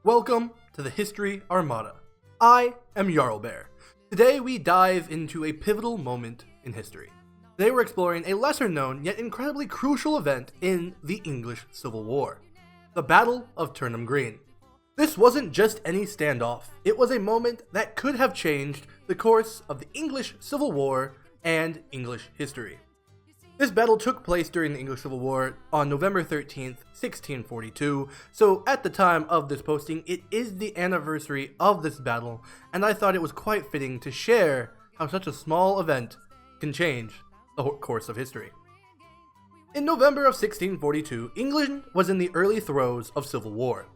Welcome to the History Armada. I am Jarlbear. Today we dive into a pivotal moment in history. Today we're exploring a lesser known yet incredibly crucial event in the English Civil War, the Battle of Turnham Green. This wasn't just any standoff, it was a moment that could have changed the course of the English Civil War and English history. This battle took place during the English Civil War on November 13th, 1642, so at the time of this posting, it is the anniversary of this battle, and I thought it was quite fitting to share how such a small event can change the course of history. In November of 1642, England was in the early throes of civil war.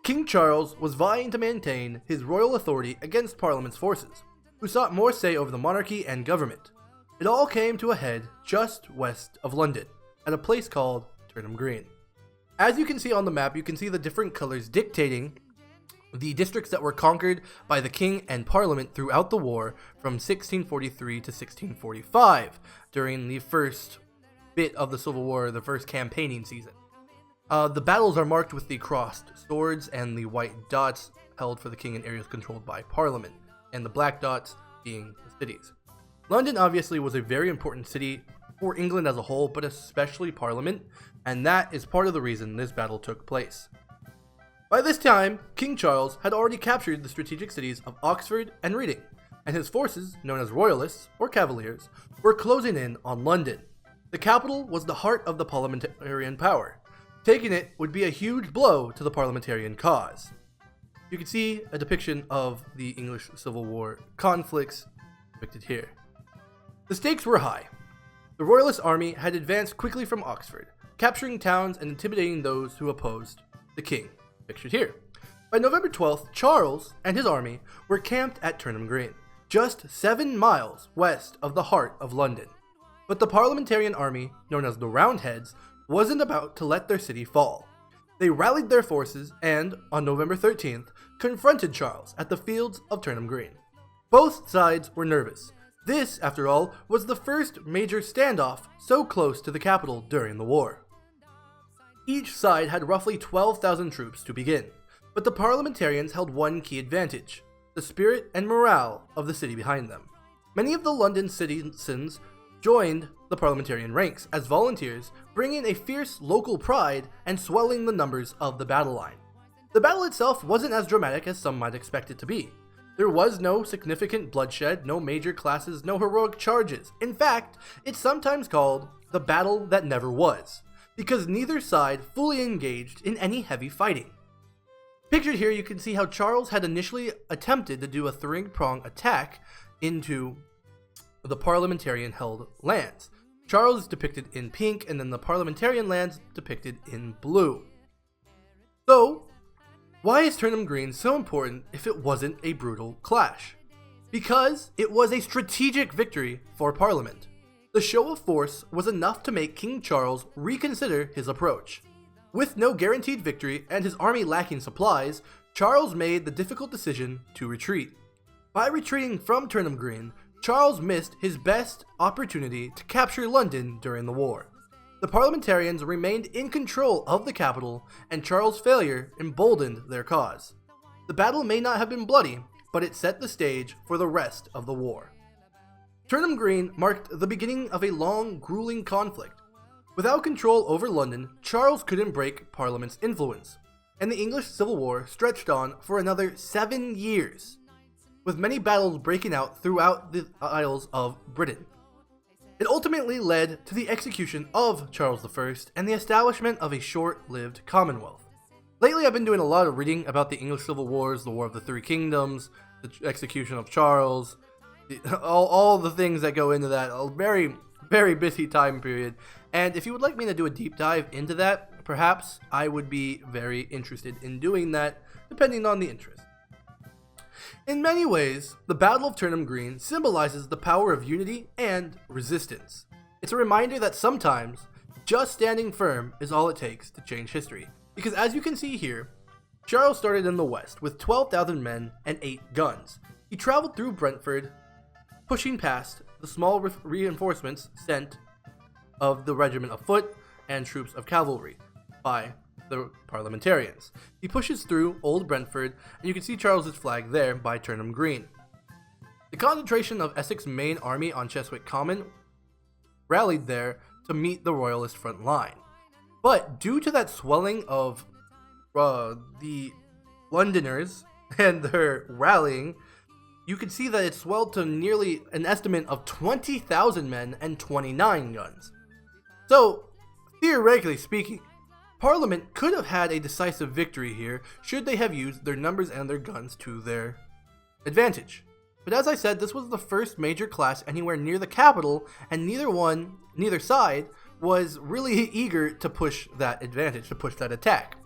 King Charles was vying to maintain his royal authority against Parliament's forces, who sought more say over the monarchy and government. It all came to a head just west of London, at a place called Turnham Green. As you can see on the map, you can see the different colors dictating the districts that were conquered by the king and parliament throughout the war from 1643 to 1645, during the first bit of the Civil War, the first campaigning season. The battles are marked with the crossed swords and the white dots held for the king in areas controlled by parliament, and the black dots being the cities. London obviously was a very important city for England as a whole, but especially Parliament, and that is part of the reason this battle took place. By this time, King Charles had already captured the strategic cities of Oxford and Reading, and his forces, known as Royalists or Cavaliers, were closing in on London. The capital was the heart of the parliamentarian power. Taking it would be a huge blow to the parliamentarian cause. You can see a depiction of the English Civil War conflicts depicted here. The stakes were high. The Royalist army had advanced quickly from Oxford, capturing towns and intimidating those who opposed the king, pictured here. By November 12th, Charles and his army were camped at Turnham Green, just 7 miles west of the heart of London. But the parliamentarian army, known as the Roundheads, wasn't about to let their city fall. They rallied their forces and, on November 13th, confronted Charles at the fields of Turnham Green. Both sides were nervous. This, after all, was the first major standoff so close to the capital during the war. Each side had roughly 12,000 troops to begin, but the parliamentarians held one key advantage: the spirit and morale of the city behind them. Many of the London citizens joined the parliamentarian ranks as volunteers, bringing a fierce local pride and swelling the numbers of the battle line. The battle itself wasn't as dramatic as some might expect it to be. There was no significant bloodshed, no major clashes, no heroic charges. In fact, it's sometimes called the battle that never was, because neither side fully engaged in any heavy fighting. Pictured here, you can see how Charles had initially attempted to do a three-pronged attack into the parliamentarian-held lands. Charles is depicted in pink, and then the parliamentarian lands depicted in blue. So, why is Turnham Green so important if it wasn't a brutal clash? Because it was a strategic victory for Parliament. The show of force was enough to make King Charles reconsider his approach. With no guaranteed victory and his army lacking supplies, Charles made the difficult decision to retreat. By retreating from Turnham Green, Charles missed his best opportunity to capture London during the war. The parliamentarians remained in control of the capital, and Charles' failure emboldened their cause. The battle may not have been bloody, but it set the stage for the rest of the war. Turnham Green marked the beginning of a long, grueling conflict. Without control over London, Charles couldn't break Parliament's influence, and the English Civil War stretched on for another 7 years, with many battles breaking out throughout the Isles of Britain. It ultimately led to the execution of Charles I and the establishment of a short-lived Commonwealth. Lately, I've been doing a lot of reading about the English Civil Wars, the War of the Three Kingdoms, the execution of Charles, all the things that go into that. A very, very busy time period. And if you would like me to do a deep dive into that, perhaps I would be very interested in doing that, depending on the interest. In many ways, the Battle of Turnham Green symbolizes the power of unity and resistance. It's a reminder that sometimes just standing firm is all it takes to change history. Because as you can see here, Charles started in the west with 12,000 men and 8 guns. He traveled through Brentford, pushing past the small reinforcements sent of the regiment of foot and troops of cavalry by the parliamentarians. He pushes through Old Brentford, and you can see Charles's flag there by Turnham Green. The concentration of Essex's main army on Cheswick Common rallied there to meet the royalist front line. But due to that swelling of the Londoners and their rallying, you can see that it swelled to nearly an estimate of 20,000 men and 29 guns. So, theoretically speaking, Parliament could have had a decisive victory here should they have used their numbers and their guns to their advantage. But as I said, this was the first major clash anywhere near the capital, and neither side was really eager to push that advantage, to push that attack.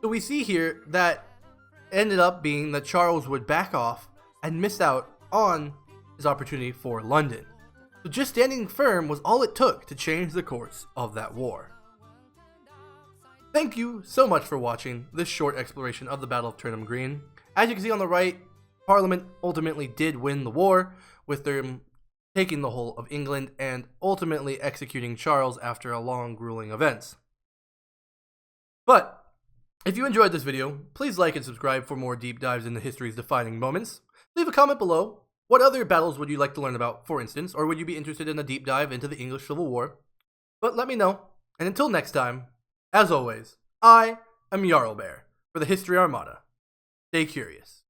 So we see here that ended up being that Charles would back off and miss out on his opportunity for London. So just standing firm was all it took to change the course of that war. Thank you so much for watching this short exploration of the Battle of Turnham Green. As you can see on the right, Parliament ultimately did win the war, with them taking the whole of England and ultimately executing Charles after a long, grueling events. But if you enjoyed this video, please like and subscribe for more deep dives into history's defining moments. Leave a comment below. What other battles would you like to learn about, for instance, or would you be interested in a deep dive into the English Civil War? But let me know, and until next time, as always, I am Jarl Bear for the History Armada. Stay curious.